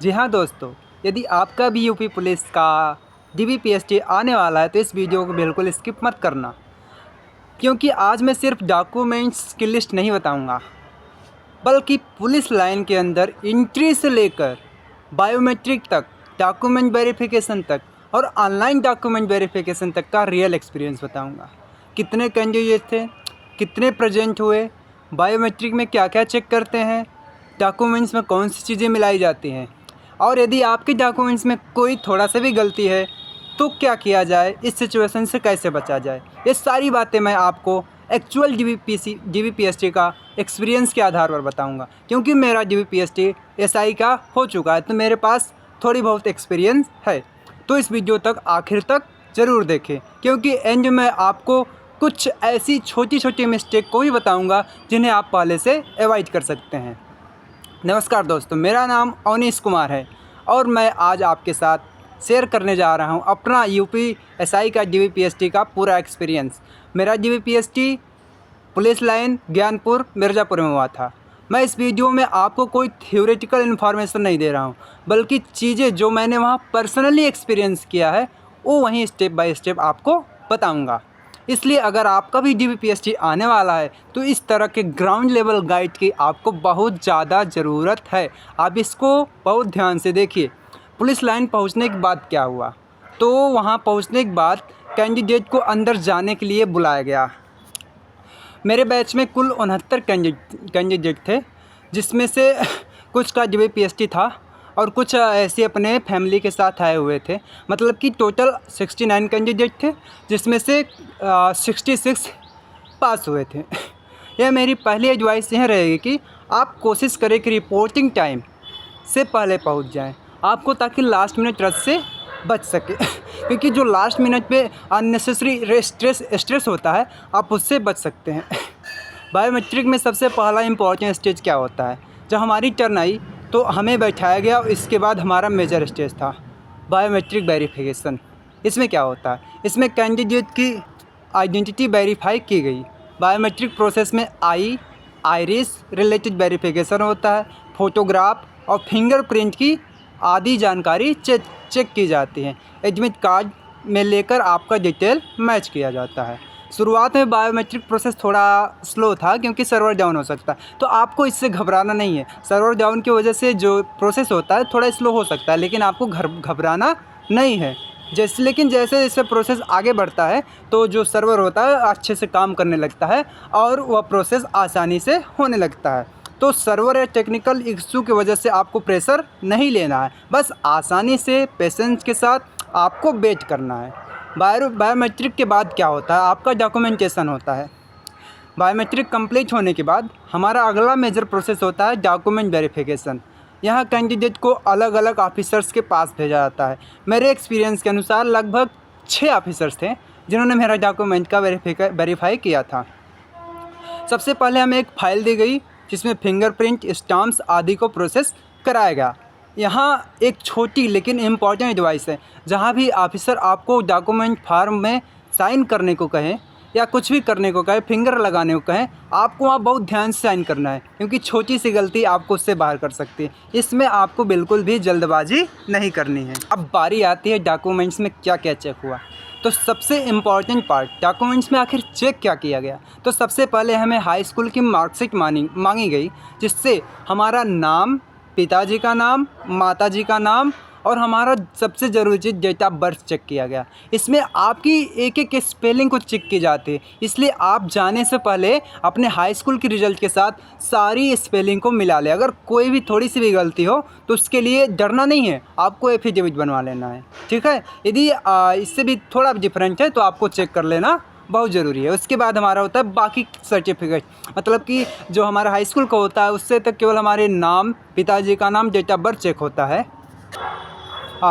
जी हाँ दोस्तों, यदि आपका भी यूपी पुलिस का डीबीपीएसटी आने वाला है तो इस वीडियो को बिल्कुल स्किप मत करना, क्योंकि आज मैं सिर्फ डॉक्यूमेंट्स की लिस्ट नहीं बताऊंगा, बल्कि पुलिस लाइन के अंदर एंट्री से लेकर बायोमेट्रिक तक, डॉक्यूमेंट वेरिफिकेशन तक और ऑनलाइन डॉक्यूमेंट वेरिफिकेशन तक का रियल एक्सपीरियंस बताऊंगा। कितने कैंडिडेट थे, कितने प्रेजेंट हुए, बायोमेट्रिक में क्या क्या चेक करते हैं, डॉक्यूमेंट्स में कौन सी चीज़ें मिलाई जाती हैं, और यदि आपके डॉक्यूमेंट्स में कोई थोड़ा सा भी गलती है तो क्या किया जाए, इस सिचुएशन से कैसे बचा जाए। ये सारी बातें मैं आपको एक्चुअल डीबीपीएसटी का एक्सपीरियंस के आधार पर बताऊंगा, क्योंकि मेरा डीबीपीएसटी एसआई का हो चुका है तो मेरे पास थोड़ी बहुत एक्सपीरियंस है। तो इस वीडियो तक आखिर तक ज़रूर देखें, क्योंकि एंड में आपको कुछ ऐसी छोटी छोटी मिस्टेक को भी बताऊंगा जिन्हें आप पहले से अवॉइड कर सकते हैं। नमस्कार दोस्तों, मेरा नाम अवनीश कुमार है और मैं आज आपके साथ शेयर करने जा रहा हूं अपना यूपी एसआई का डीबीपीएसटी का पूरा एक्सपीरियंस। मेरा DBPST police line Gyanpur Mirzapur में हुआ था। मैं इस वीडियो में आपको कोई थ्योरेटिकल इन्फॉर्मेशन नहीं दे रहा हूं, बल्कि चीज़ें जो मैंने वहां पर्सनली एक्सपीरियंस किया है वो वहीं स्टेप बाय स्टेप आपको बताऊँगा। इसलिए अगर आपका भी डीबीपीएसटी आने वाला है तो इस तरह के ग्राउंड लेवल गाइड की आपको बहुत ज़्यादा ज़रूरत है। आप इसको बहुत ध्यान से देखिए। पुलिस लाइन पहुंचने के बाद क्या हुआ, तो वहां पहुंचने के बाद कैंडिडेट को अंदर जाने के लिए बुलाया गया। मेरे बैच में कुल 69 कैंडिडेट थे, जिसमें से कुछ का डीबीपीएसटी था और कुछ ऐसे अपने फैमिली के साथ आए हुए थे। मतलब कि टोटल 69 कैंडिडेट थे, जिसमें से 66 पास हुए थे। यह मेरी पहली एडवाइस यह रहेगी कि आप कोशिश करें कि रिपोर्टिंग टाइम से पहले पहुंच जाएं आपको, ताकि लास्ट मिनट रश से बच सके क्योंकि जो लास्ट मिनट पे अननेसेसरी स्ट्रेस होता है आप उससे बच सकते हैं। बायोमेट्रिक में सबसे पहला इम्पॉर्टेंट स्टेज क्या होता है, जब हमारी टर्न आई तो हमें बैठाया गया और इसके बाद हमारा मेजर स्टेज था बायोमेट्रिक वेरिफिकेशन। इसमें क्या होता है, इसमें कैंडिडेट की आइडेंटिटी वेरीफाई की गई। बायोमेट्रिक प्रोसेस में आइरिस रिलेटेड वेरिफिकेशन होता है, फोटोग्राफ और फिंगरप्रिंट की आदि जानकारी चेक की जाती है। एडमिट कार्ड में लेकर आपका डिटेल मैच किया जाता है। शुरुआत में बायोमेट्रिक प्रोसेस थोड़ा स्लो था क्योंकि सर्वर डाउन हो सकता है, तो आपको इससे घबराना नहीं है। सर्वर डाउन की वजह से जो प्रोसेस होता है थोड़ा स्लो हो सकता है, लेकिन आपको घबराना नहीं है। लेकिन जैसे जैसे प्रोसेस आगे बढ़ता है तो जो सर्वर होता है अच्छे से काम करने लगता है और वह प्रोसेस आसानी से होने लगता है। तो सर्वर या टेक्निकल इशू की वजह से आपको प्रेशर नहीं लेना है, बस आसानी से पेशेंस के साथ आपको वेट करना है। बायोमेट्रिक के बाद क्या होता है, आपका डॉक्यूमेंटेशन होता है। बायोमेट्रिक कंप्लीट होने के बाद हमारा अगला मेजर प्रोसेस होता है डॉक्यूमेंट वेरिफिकेशन। यहाँ कैंडिडेट को अलग अलग ऑफिसर्स के पास भेजा जाता है। मेरे एक्सपीरियंस के अनुसार लगभग 6 ऑफिसर्स थे जिन्होंने मेरा डॉक्यूमेंट का वेरीफाई किया था। सबसे पहले हमें एक फ़ाइल दी गई जिसमें फिंगरप्रिंट, स्टाम्प्स आदि को प्रोसेस कराया गया। यहाँ एक छोटी लेकिन इम्पॉर्टेंट एडवाइस है, जहाँ भी ऑफिसर आपको डॉक्यूमेंट फार्म में साइन करने को कहें या कुछ भी करने को कहे, फिंगर लगाने को कहें, आपको वहाँ बहुत ध्यान से साइन करना है, क्योंकि छोटी सी गलती आपको उससे बाहर कर सकती है। इसमें आपको बिल्कुल भी जल्दबाजी नहीं करनी है। अब बारी आती है डॉक्यूमेंट्स में क्या क्या चेक हुआ। तो सबसे इम्पॉर्टेंट पार्ट, डॉक्यूमेंट्स में आखिर चेक क्या किया गया। तो सबसे पहले हमें हाई स्कूल की मार्कशीट मांगी गई, जिससे हमारा नाम, पिताजी का नाम, माताजी का नाम और हमारा सबसे ज़रूरी चीज़ डेट ऑफ बर्थ चेक किया गया। इसमें आपकी एक एक स्पेलिंग को चेक की जाती है, इसलिए आप जाने से पहले अपने हाई स्कूल की रिज़ल्ट के साथ सारी स्पेलिंग को मिला लें। अगर कोई भी थोड़ी सी भी गलती हो तो उसके लिए डरना नहीं है, आपको एफिडेविट बनवा लेना है, ठीक है। यदि इससे भी थोड़ा डिफरेंट है तो आपको चेक कर लेना बहुत ज़रूरी है। उसके बाद हमारा होता है बाकी सर्टिफिकेट, मतलब कि जो हमारा हाई स्कूल का होता है उससे तक केवल हमारे नाम, पिताजी का नाम, डेट ऑफ बर्थ चेक होता है।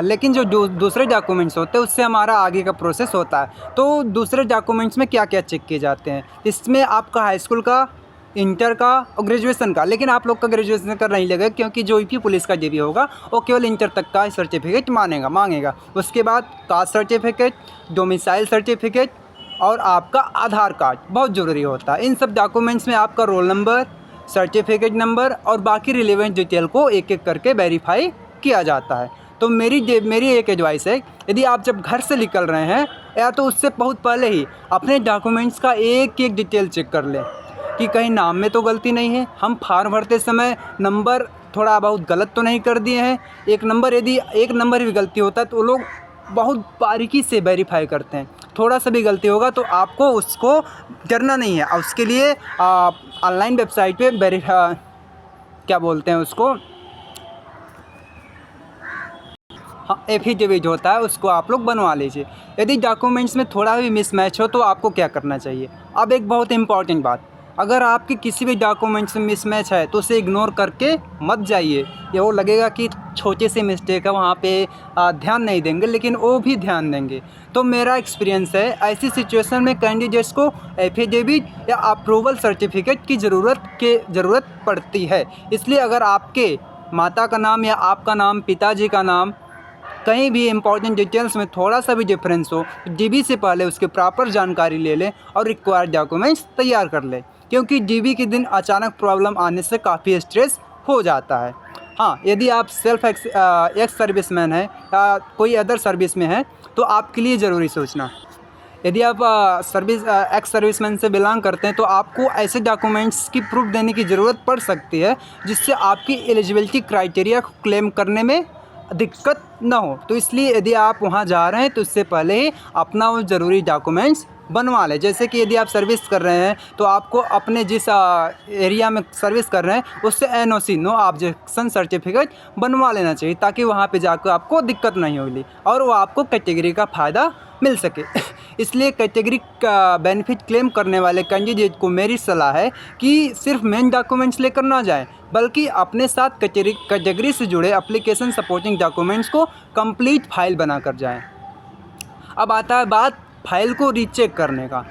लेकिन जो दूसरे डॉक्यूमेंट्स होते हैं उससे हमारा आगे का प्रोसेस होता है। तो दूसरे डॉक्यूमेंट्स में क्या क्या चेक किए जाते हैं, इसमें आपका हाई स्कूल का, इंटर का और ग्रेजुएशन का। लेकिन आप लोग का ग्रेजुएशन का नहीं लगेगा, क्योंकि जो यूपी पुलिस का डीबी होगा वो केवल इंटर तक का सर्टिफिकेट मांगेगा। उसके बाद कास्ट सर्टिफिकेट, डोमिसाइल सर्टिफिकेट और आपका आधार कार्ड बहुत ज़रूरी होता है। इन सब डॉक्यूमेंट्स में आपका रोल नंबर, सर्टिफिकेट नंबर और बाकी रिलेवेंट डिटेल को एक एक करके वेरीफाई किया जाता है। तो मेरी एक एडवाइस है, यदि आप जब घर से निकल रहे हैं या तो उससे बहुत पहले ही अपने डॉक्यूमेंट्स का एक एक डिटेल चेक कर लें कि कहीं नाम में तो गलती नहीं है, हम फॉर्म भरते समय नंबर थोड़ा बहुत गलत तो नहीं कर दिए हैं। यदि एक नंबर भी गलती होता है तो वो लोग बहुत बारीकी से वेरीफाई करते हैं। थोड़ा सा भी गलती होगा तो आपको उसको डरना नहीं है। और उसके लिए ऑनलाइन वेबसाइट पे क्या बोलते हैं उसको, हाँ, एफिडेविट होता है, उसको आप लोग बनवा लीजिए। यदि डॉक्यूमेंट्स में थोड़ा भी मिसमैच हो तो आपको क्या करना चाहिए। अब एक बहुत इंपॉर्टेंट बात, अगर आपके किसी भी डॉक्यूमेंट्स में मिसमैच है तो उसे इग्नोर करके मत जाइए। ये वो लगेगा कि छोटे से मिस्टेक है, वहाँ पे ध्यान नहीं देंगे, लेकिन वो भी ध्यान देंगे। तो मेरा एक्सपीरियंस है, ऐसी सिचुएशन में कैंडिडेट्स को एफिडेविट या अप्रूवल सर्टिफिकेट की ज़रूरत पड़ती है। इसलिए अगर आपके माता का नाम या आपका नाम, पिताजी का नाम, कहीं भी इंपॉर्टेंट डिटेल्स में थोड़ा सा भी डिफरेंस हो तो डीबी से पहले उसकी प्रॉपर जानकारी ले लें और रिक्वायर्ड डॉक्यूमेंट्स तैयार कर लें, क्योंकि डीबी के दिन अचानक प्रॉब्लम आने से काफ़ी स्ट्रेस हो जाता है। हाँ, यदि आप सेल्फ एक्स सर्विसमैन हैं या कोई अदर सर्विस में हैं तो आपके लिए ज़रूरी सोचना। यदि आप एक्स सर्विसमैन से बिलोंग करते हैं तो आपको ऐसे डॉक्यूमेंट्स की प्रूफ देने की ज़रूरत पड़ सकती है जिससे आपकी एलिजिबिलिटी क्राइटेरिया को क्लेम करने में दिक्कत ना हो। तो इसलिए यदि आप वहाँ जा रहे हैं तो इससे पहले ही अपना वो ज़रूरी डॉक्यूमेंट्स बनवा लें। जैसे कि यदि आप सर्विस कर रहे हैं तो आपको अपने जिस एरिया में सर्विस कर रहे हैं उससे एनओसी, नो ऑब्जेक्शन सर्टिफिकेट बनवा लेना चाहिए, ताकि वहाँ पे जाकर आपको दिक्कत नहीं होगी और वो आपको कैटेगरी का फ़ायदा मिल सके। इसलिए कैटेगरी का बेनिफिट क्लेम करने वाले कैंडिडेट को मेरी सलाह है कि सिर्फ मेन डॉक्यूमेंट्स लेकर ना जाएं, बल्कि अपने साथ कैटेगरी से जुड़े एप्लीकेशन सपोर्टिंग डॉक्यूमेंट्स को कंप्लीट फाइल बनाकर जाएं। अब आता है बात फाइल को रीचेक करने का।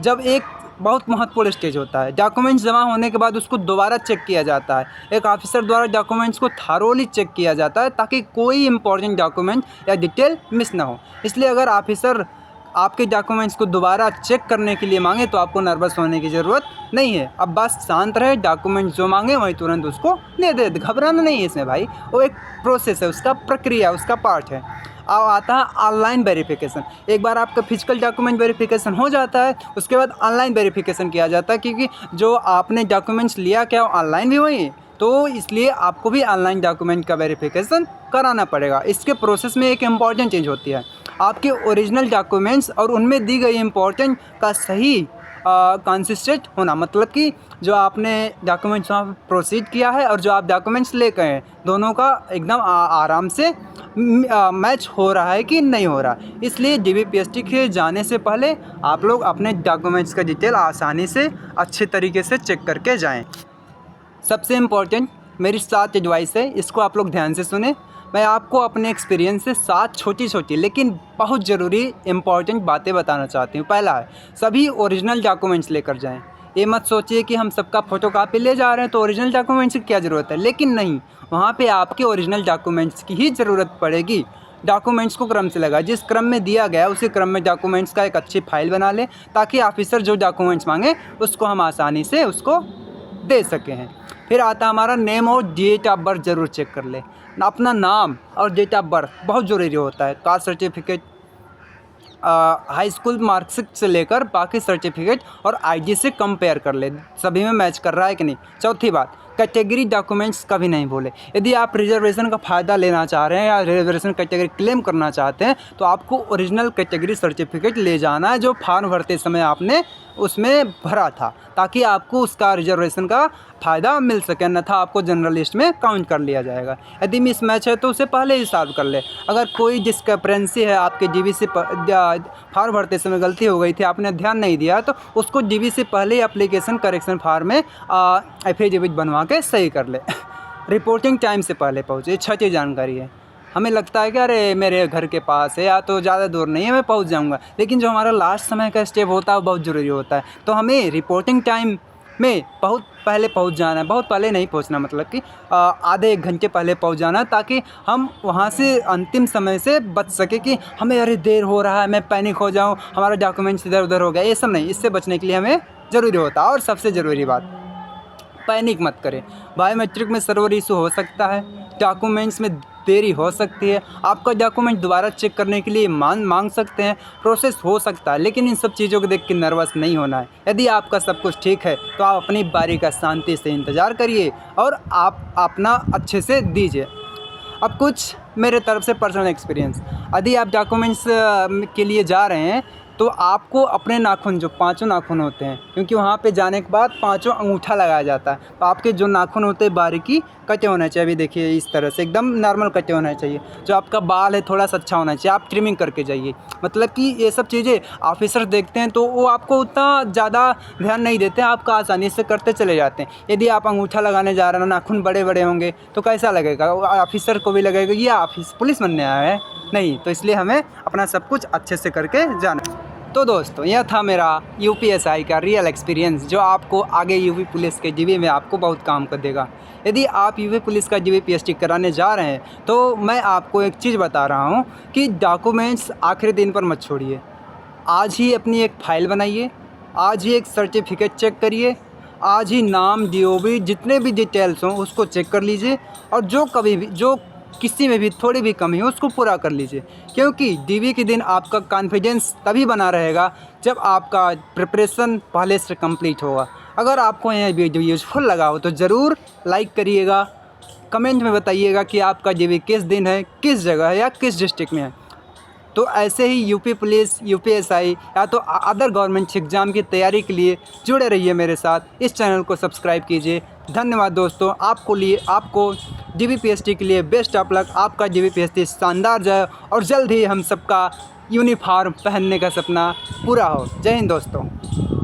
जब एक बहुत महत्वपूर्ण स्टेज होता है, डॉक्यूमेंट्स जमा होने के बाद उसको दोबारा चेक किया जाता है। एक ऑफिसर द्वारा डॉक्यूमेंट्स को थारोली चेक किया जाता है ताकि कोई इंपॉर्टेंट डॉक्यूमेंट या डिटेल मिस ना हो। इसलिए अगर ऑफिसर आपके डॉक्यूमेंट्स को दोबारा चेक करने के लिए मांगे तो आपको नर्वस होने की ज़रूरत नहीं है। अब बस शांत रहे, डॉक्यूमेंट्स जो मांगे वही तुरंत उसको दे। घबराना नहीं है इसमें भाई, वो एक प्रोसेस है, उसका प्रक्रिया, उसका पार्ट है। अब आता है ऑनलाइन वेरिफिकेशन। एक बार आपका फिजिकल डॉक्यूमेंट वेरिफिकेशन हो जाता है, उसके बाद ऑनलाइन वेरिफिकेशन किया जाता है, क्योंकि जो आपने डॉक्यूमेंट्स लिया क्या ऑनलाइन भी वही, तो इसलिए आपको भी ऑनलाइन डॉक्यूमेंट का वेरिफिकेशन कराना पड़ेगा। इसके प्रोसेस में एक इम्पॉर्टेंट चेंज होती है, आपके ओरिजिनल डॉक्यूमेंट्स और उनमें दी गई इम्पोर्टेंट का सही कंसिस्टेंट होना, मतलब कि जो आपने डॉक्यूमेंट्स वहाँ प्रोसीड किया है और जो आप डॉक्यूमेंट्स लेकर हैं दोनों का एकदम आराम से मैच हो रहा है कि नहीं हो रहा। इसलिए डीबीपीएसटी के जाने से पहले आप लोग अपने डॉक्यूमेंट्स का डिटेल आसानी से अच्छे तरीके से चेक करके जाएं। सबसे इम्पोर्टेंट मेरी 7 एडवाइस है, इसको आप लोग ध्यान से सुने। मैं आपको अपने एक्सपीरियंस से 7 छोटी लेकिन बहुत ज़रूरी इंपॉर्टेंट बातें बताना चाहती हूँ। पहला है, सभी ओरिजिनल डॉक्यूमेंट्स लेकर जाएं। ये मत सोचिए कि हम सबका फ़ोटोकॉपी ले जा रहे हैं तो ओरिजिनल डॉक्यूमेंट्स की क्या ज़रूरत है, लेकिन नहीं, वहाँ पे आपके ओरिजिनल डॉक्यूमेंट्स की ही ज़रूरत पड़ेगी। डॉक्यूमेंट्स को क्रम से लगा, जिस क्रम में दिया गया उसी क्रम में डॉक्यूमेंट्स का एक अच्छी फाइल बना लें, ताकि ऑफिसर जो डॉक्यूमेंट्स मांगे उसको हम आसानी से उसको दे सके हैं। फिर आता हमारा नेम और डेट ऑफ बर्थ ज़रूर चेक कर ले। अपना नाम और डेट ऑफ बर्थ बहुत ज़रूरी होता है। Caste certificate, high school marksheet से लेकर बाकी सर्टिफिकेट और आईडी से कंपेयर कर ले, सभी में मैच कर रहा है कि नहीं। चौथी बात, कैटेगरी डॉक्यूमेंट्स कभी नहीं भूले। यदि आप रिजर्वेशन का फ़ायदा लेना चाह रहे हैं या रिजर्वेशन कैटेगरी क्लेम करना चाहते हैं तो आपको ओरिजिनल कैटेगरी सर्टिफिकेट ले जाना है, जो फॉर्म भरते समय आपने उसमें भरा था, ताकि आपको उसका रिजर्वेशन का फ़ायदा मिल सके, अन्यथा आपको जनरल लिस्ट में काउंट कर लिया जाएगा। यदि मिस मैच है तो उसे पहले ही सॉल्व कर ले। अगर कोई डिस्क्रिपेंसी है, आपके डीबी से फॉर्म भरते समय गलती हो गई थी, आपने ध्यान नहीं दिया, तो उसको डीबी से पहले ही एप्लीकेशन करेक्शन फॉर्म में एफिडेविट बनवा के सही कर ले। रिपोर्टिंग टाइम से पहले पहुँचे, 6 जानकारी है। हमें लगता है कि अरे मेरे घर के पास है या तो ज़्यादा दूर नहीं है, मैं पहुंच जाऊंगा, लेकिन जो हमारा लास्ट समय का स्टेप होता है वो बहुत ज़रूरी होता है। तो हमें रिपोर्टिंग टाइम में बहुत पहले पहुंच जाना है, बहुत पहले नहीं पहुंचना, मतलब कि आधे 1 घंटे पहले पहुंच जाना, ताकि हम वहां से अंतिम समय से बच सके कि हमें अरे देर हो रहा है, मैं पैनिक हो जाऊँ, हमारा डॉक्यूमेंट्स इधर उधर हो गया, ये सब नहीं। इससे बचने के लिए हमें ज़रूरी होता है। और सबसे ज़रूरी बात, पैनिक मत करें। बायोमेट्रिक में सर्वर इशू हो सकता है, डॉक्यूमेंट्स में देरी हो सकती है, आपका डॉक्यूमेंट दोबारा चेक करने के लिए मांग सकते हैं, प्रोसेस हो सकता है। लेकिन इन सब चीज़ों को देख के नर्वस नहीं होना है। यदि आपका सब कुछ ठीक है तो आप अपनी बारी का शांति से इंतज़ार करिए और आप अपना अच्छे से दीजिए। अब कुछ मेरे तरफ से पर्सनल एक्सपीरियंस, यदि आप डॉक्यूमेंट्स के लिए जा रहे हैं तो आपको अपने नाखून, जो पाँचों नाखून होते हैं, क्योंकि वहाँ पे जाने के बाद पाँचों अंगूठा लगाया जाता है, तो आपके जो नाखून होते हैं बारीकी कटे होने चाहिए। अभी देखिए इस तरह से एकदम नॉर्मल कटे होना चाहिए। जो आपका बाल है थोड़ा सा अच्छा होना चाहिए, आप ट्रिमिंग करके जाइए। मतलब कि ये सब चीज़ें ऑफिसर देखते हैं तो वो आपको उतना ज़्यादा ध्यान नहीं देते हैं, आपका आसानी से करते चले जाते हैं। यदि आप अंगूठा लगाने जा रहे हो, नाखून बड़े बड़े होंगे तो कैसा लगेगा, ऑफिसर को भी लगेगा ये ऑफिस पुलिस बनने आया है, नहीं। तो इसलिए हमें अपना सब कुछ अच्छे से करके जाना। तो दोस्तों, यह था मेरा यूपीएसआई का रियल एक्सपीरियंस, जो आपको आगे यूपी पुलिस के डीबी में आपको बहुत काम कर देगा। यदि आप यूपी पुलिस का डीबी पीएसटी कराने जा रहे हैं तो मैं आपको एक चीज़ बता रहा हूं कि डॉक्यूमेंट्स आखिरी दिन पर मत छोड़िए। आज ही अपनी एक फ़ाइल बनाइए, आज ही एक सर्टिफिकेट चेक करिए, आज ही नाम, डीओबी, जितने भी डिटेल्स हों उसको चेक कर लीजिए, और जो किसी में भी थोड़ी भी कमी हो उसको पूरा कर लीजिए। क्योंकि डीबी के दिन आपका कॉन्फिडेंस तभी बना रहेगा जब आपका प्रिपरेशन पहले से कंप्लीट होगा। अगर आपको यह वीडियो यूज़फुल लगा हो तो ज़रूर लाइक करिएगा, कमेंट में बताइएगा कि आपका डीबी किस दिन है, किस जगह है या किस डिस्ट्रिक्ट में है। तो ऐसे ही यूपी पुलिस, यूपीएसआई या तो अदर गवर्नमेंट एग्ज़ाम की तैयारी के लिए जुड़े रहिए मेरे साथ। इस चैनल को सब्सक्राइब कीजिए। धन्यवाद दोस्तों। आपको डीबीपीएसटी के लिए बेस्ट ऑफ लक। आपका डीबीपीएसटी शानदार जाए और जल्द ही हम सबका यूनिफॉर्म पहनने का सपना पूरा हो। जय हिंद दोस्तों।